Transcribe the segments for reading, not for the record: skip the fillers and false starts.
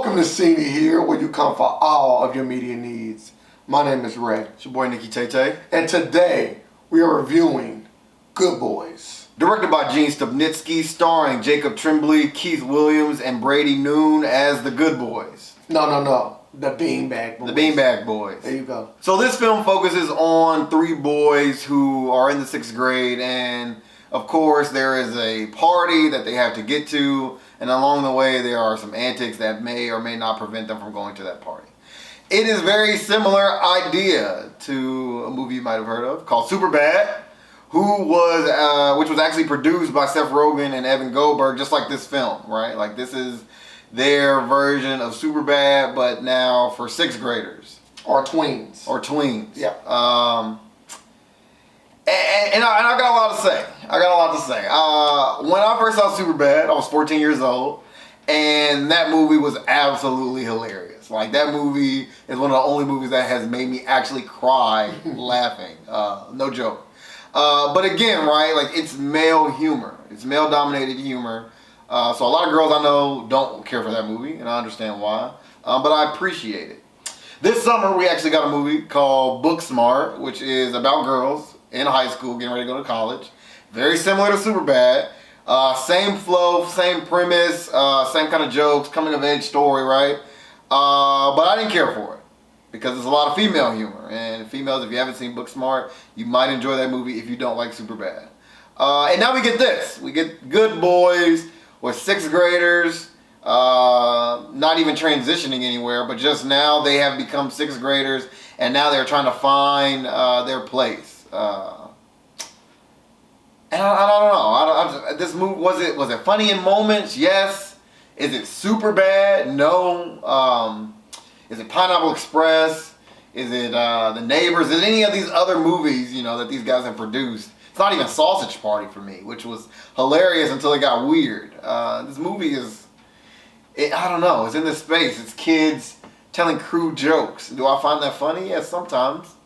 Welcome to Cine here, where you come for all of your media needs. My name is Ray. It's your boy Nikki Tay. And today, we are reviewing Good Boys. Directed by Gene Stupnitsky, starring Jacob Tremblay, Keith Williams, and Brady Noon as the Good Boys. No. The Beanbag Boys. The Beanbag Boys. There you go. So this film focuses on three boys who are in the 6th grade, and of course there is a party that they have to get to, and along the way there are some antics that may or may not prevent them from going to that party. It is very similar idea to a movie you might have heard of called Superbad, which was actually produced by Seth Rogen and Evan Goldberg, just like this film, right? Like this is their version of Superbad, but now for 6th graders. Or tweens. Yeah. And I got a lot to say. When I first saw Superbad, I was 14 years old, and that movie was absolutely hilarious. Like, that movie is one of the only movies that has made me actually cry laughing. No joke. But again, right, like, it's male humor. It's male-dominated humor. So a lot of girls I know don't care for that movie, and I understand why. But I appreciate it. This summer, we actually got a movie called Booksmart, which is about girls in high school getting ready to go to college. Very similar to Superbad. Same flow, same premise, same kind of jokes, coming of age story, right? But I didn't care for it because there's a lot of female humor. And females, if you haven't seen Booksmart, you might enjoy that movie if you don't like Superbad. And now we get this. We get Good Boys with 6th graders, not even transitioning anywhere, but just now they have become 6th graders, and now they're trying to find their place. And I don't know. This movie, was it funny in moments? Yes. Is it super bad? No. Is it Pineapple Express? Is it The Neighbors? Is it any of these other movies, that these guys have produced? It's not even Sausage Party for me, which was hilarious until it got weird. This movie I don't know. It's in this space. It's kids telling crude jokes. Do I find that funny? Yes, sometimes.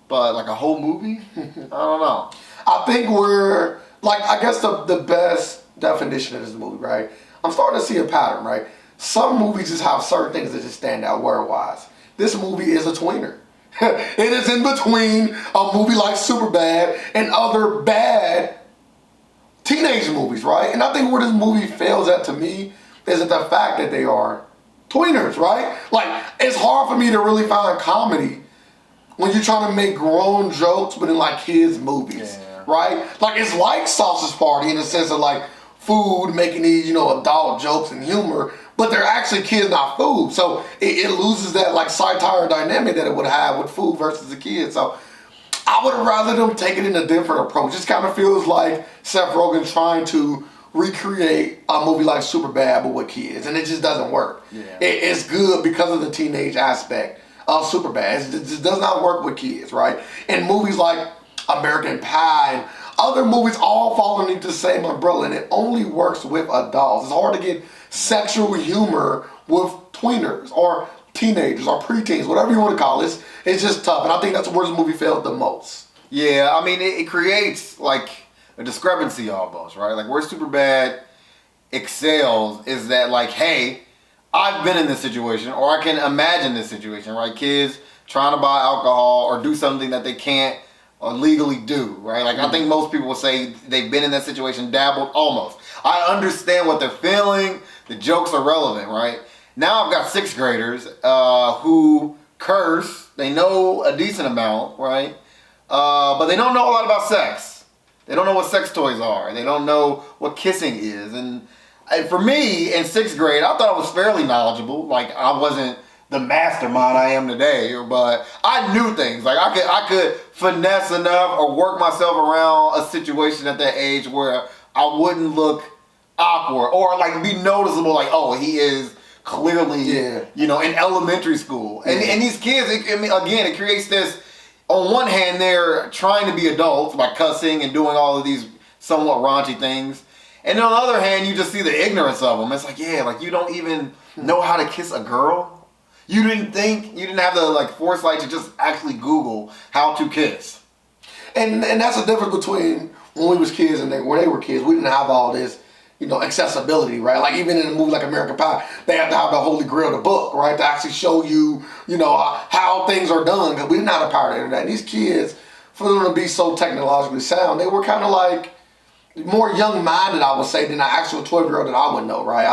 But like a whole movie? I don't know. I think I guess the best definition of this movie, right? I'm starting to see a pattern, right? Some movies just have certain things that just stand out word-wise. This movie is a tweener. It is in between a movie like Superbad and other bad teenage movies, right? And I think where this movie fails at, to me, is at the fact that they are tweeners, right? Like, it's hard for me to really find comedy when you're trying to make grown jokes but in like kids movies, right? Like, it's like Sausage Party in the sense of like food making these, adult jokes and humor, but they're actually kids, not food. So it loses that like satire dynamic that it would have with food versus the kids. So I would rather them take it in a different approach. It just kind of feels like Seth Rogen trying to recreate a movie like Superbad but with kids, and it just doesn't work. It's good because of the teenage aspect of Superbad. It just does not work with kids, right? And movies like American Pie and other movies all fall underneath the same umbrella, and it only works with adults. It's hard to get sexual humor with tweeners or teenagers or preteens, whatever you want to call it. It's just tough, and I think that's where this movie failed the most. Yeah, I mean, it creates like a discrepancy almost, right? Like where Superbad excels is that like, hey, I've been in this situation, or I can imagine this situation, right? Kids trying to buy alcohol or do something that they can't legally do, right? Like, I think most people will say they've been in that situation, dabbled, almost. I understand what they're feeling. The jokes are relevant, right? Now I've got 6th graders who curse. They know a decent amount, right? But they don't know a lot about sex. They don't know what sex toys are. They don't know what kissing is. And for me, in 6th grade, I thought I was fairly knowledgeable. Like, I wasn't the mastermind I am today, but I knew things. Like, I could finesse enough or work myself around a situation at that age where I wouldn't look awkward or, like, be noticeable, like, oh, he is clearly, in elementary school. And these kids, it creates this, on one hand, they're trying to be adults by cussing and doing all of these somewhat raunchy things. And on the other hand, you just see the ignorance of them. It's like, you don't even know how to kiss a girl. You didn't have the foresight to just actually Google how to kiss. And that's the difference between when we was kids and when they were kids. We didn't have all this accessibility, right? Like even in a movie like American Pie, they have to have the Holy Grail, the book, right, to actually show you, how things are done. Because we didn't have the power of the internet. And these kids, for them to be so technologically sound, they were kind of like more young-minded, I would say, than an actual 12-year-old that I would know, right?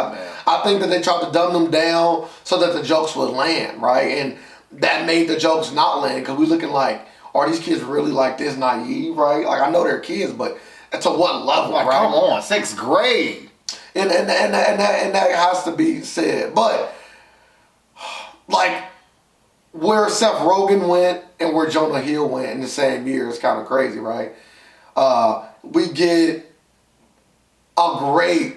I think that they tried to dumb them down so that the jokes would land, right? And that made the jokes not land because we're looking like, are these kids really like this naive, right? Like I know they're kids, but to what level, Like, right? come on, 6th grade. And that has to be said. But like where Seth Rogen went and where Jonah Hill went in the same year is kind of crazy, right? We get a great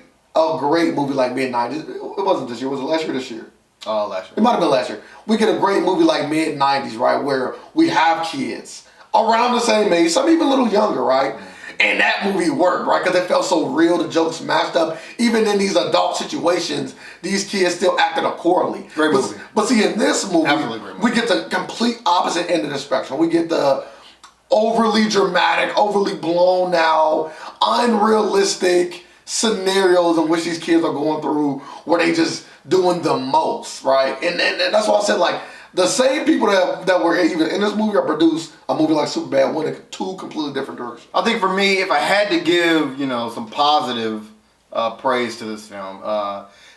movie like mid-90s. It wasn't this year. Was it last year or this year? Oh, last year. It might have been last year. We get a great movie like mid-90s, right, where we have kids around the same age, some even a little younger, right? And that movie worked, right? Because it felt so real. The jokes matched up. Even in these adult situations, these kids still acted accordingly. Great movie. But see, in this movie, Absolutely great movie. we get the complete opposite end of the spectrum. We get the overly dramatic, overly blown out, unrealistic scenarios in which these kids are going through where they just doing the most, right? And that's why I said, like, the same people that were even in this movie or produced a movie like Superbad went in two completely different directions. I think for me, if I had to give, some positive praise to this film,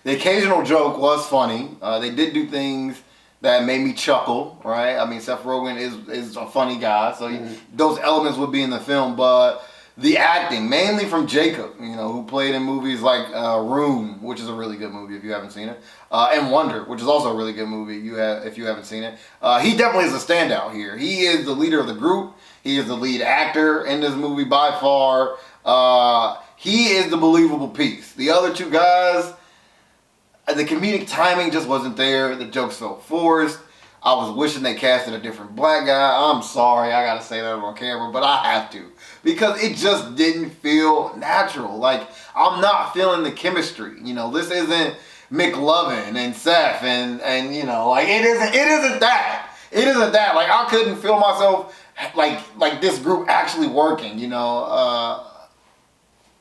the occasional joke was funny. They did do things that made me chuckle, right? I mean, Seth Rogen is a funny guy, so those elements would be in the film, but the acting, mainly from Jacob, who played in movies like Room, which is a really good movie if you haven't seen it, and Wonder, which is also a really good movie if you haven't seen it. He definitely is a standout here. He is the leader of the group. He is the lead actor in this movie by far. He is the believable piece. The other two guys, the comedic timing just wasn't there. The jokes felt forced. I was wishing they casted a different black guy. I'm sorry, I gotta say that on camera, but I have to. Because it just didn't feel natural. Like, I'm not feeling the chemistry. This isn't McLovin and Seth and like it isn't that. It isn't that. Like, I couldn't feel myself like this group actually working,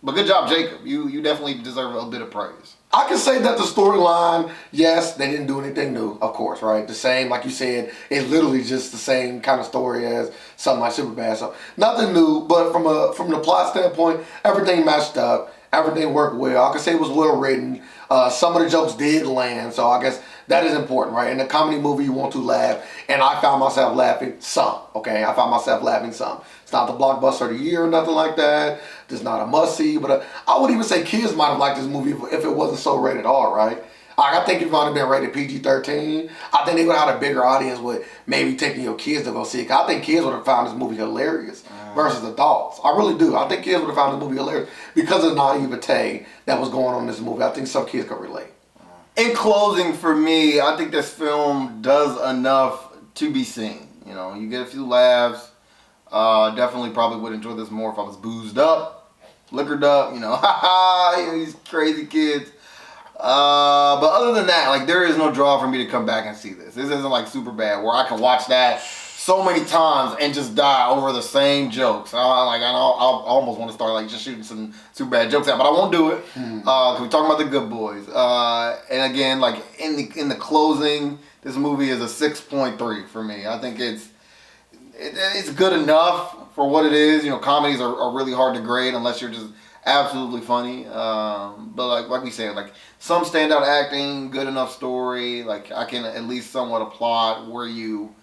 But good job, Jacob. You definitely deserve a bit of praise. I can say that the storyline, yes, they didn't do anything new, of course, right? The same, like you said, it's literally just the same kind of story as something like Superbad. So nothing new, but from the plot standpoint, everything matched up, everything worked well. I can say it was well written. Some of the jokes did land, so I guess that is important, right? In a comedy movie, you want to laugh, and I found myself laughing some, okay? I found myself laughing some. It's not the blockbuster of the year or nothing like that. It's not a must-see, but I would even say kids might have liked this movie if it wasn't so rated R, right? I think if it might have been rated PG-13, I think they would have had a bigger audience with maybe taking your kids to go see it. I think kids would have found this movie hilarious versus adults. I really do. I think kids would have found this movie hilarious because of the naivete that was going on in this movie. I think some kids could relate. In closing, for me, I think this film does enough to be seen. You get a few laughs. Definitely probably would enjoy this more if I was boozed up, liquored up, these crazy kids. But other than that, like, there is no draw for me to come back and see this. This isn't like Superbad where I can watch that so many times and just die over the same jokes. I almost want to start like just shooting some Superbad jokes out, but I won't do it. Cause we're talking about the good boys. And again, like in the closing, this movie is a 6.3 for me. I think it's good enough for what it is. Comedies are really hard to grade unless you're just absolutely funny. But like we said, like some standout acting, good enough story. Like I can at least somewhat applaud where you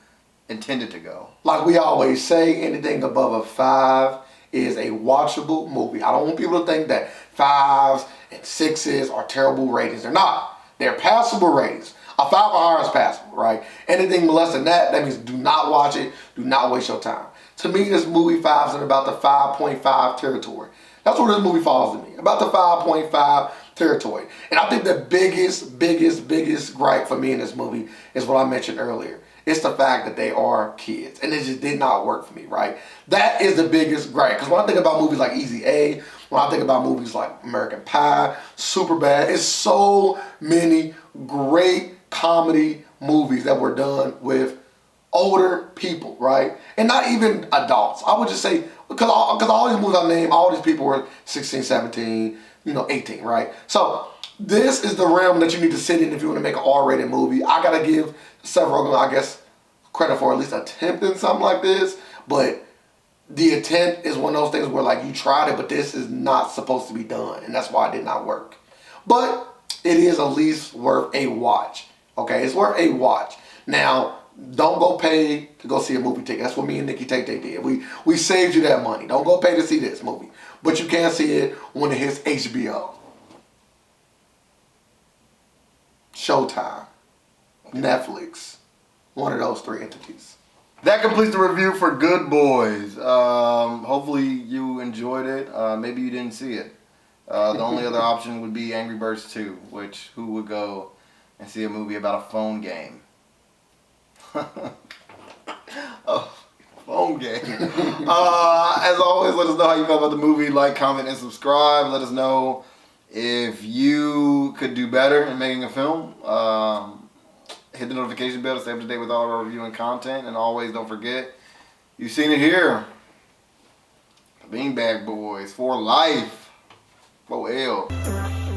intended to go. Like we always say, anything above a 5 is a watchable movie. I don't want people to think that 5s and 6s are terrible ratings. They're not. They're passable ratings. A 5 or higher is passable, right? Anything less than that means do not watch it. Do not waste your time. To me, this movie 5's in about the 5.5 territory. That's where this movie falls to me. About the 5.5 territory. And I think the biggest gripe for me in this movie is what I mentioned earlier. It's the fact that they are kids. And it just did not work for me, right? That is the biggest gripe. Because when I think about movies like Easy A, when I think about movies like American Pie, Superbad, it's so many great comedy movies that were done with older people, right? And not even adults. I would just say because all these movies I named, all these people were 16, 17, 18, right? So this is the realm that you need to sit in if you want to make an R-rated movie. I gotta give Seth Rogen, I guess, credit for at least attempting something like this, but the attempt is one of those things where like you tried it, but this is not supposed to be done, and that's why it did not work. But it is at least worth a watch. Okay, it's worth a watch. Now, don't go pay to go see a movie ticket. That's what me and Nikki Tate did. We saved you that money. Don't go pay to see this movie, but you can see it when it hits HBO, Showtime, Netflix, one of those three entities. That completes the review for Good Boys. Hopefully you enjoyed it. Maybe you didn't see it. The only other option would be Angry Birds 2, which who would go and see a movie about a phone game? Oh, phone game. As always, let us know how you felt about the movie. Like, comment, and subscribe. Let us know if you could do better in making a film. Hit the notification bell to stay up to date with all of our reviewing content. And always, don't forget, you've seen it here. Beanbag Boys for life. Oh, L.